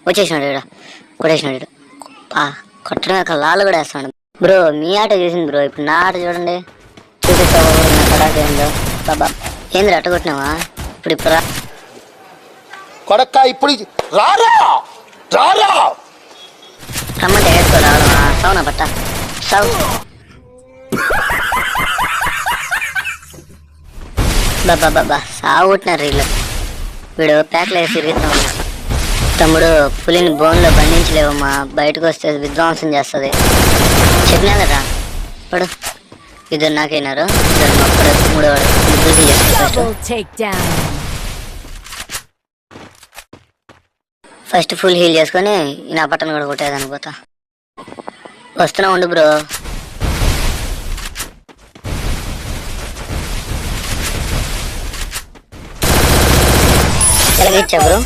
వచ్చేసినాడు ఇక్కడ కొట్టేసినాడు ఇక్కడ కొట్టడం యొక్క లాలు కూడా వేస్తున్నాడు. బ్రో మీ ఆట చేసింది బ్రో, ఇప్పుడు నా ఆట చూడండి. చూపిస్తావా నా పటాక ఏందో? బాబా ఏంద్ర అట్ట కొట్టినావా? ఇప్పుడు కొడక్క ఇప్పుడు రమ్మంటే వేసుకో రావడం. సౌనా పట్ట సౌ బాబా సాగు కొట్టినారు వీళ్ళు. వీడు ప్యాక్లో వేసి తిరుగుతాం. తమ్ముడు పులిని బోన్లో బంధించలేవమ్మా, బయటకు వస్తే విధ్వంసం చేస్తుంది. చెప్పినా కదా పడు. ఇద్దరు నాకైనారు, ఇద్దరు మూడోవాడు ముగ్గురికి చేస్తాను. ఫస్ట్ ఫుల్ హీల్ చేసుకొని నా పట్టను కూడా కొట్టేదాన్ని పోతా. వస్తున్నా ఉండు బ్రో. ఎలాగిచ్చా బ్రో?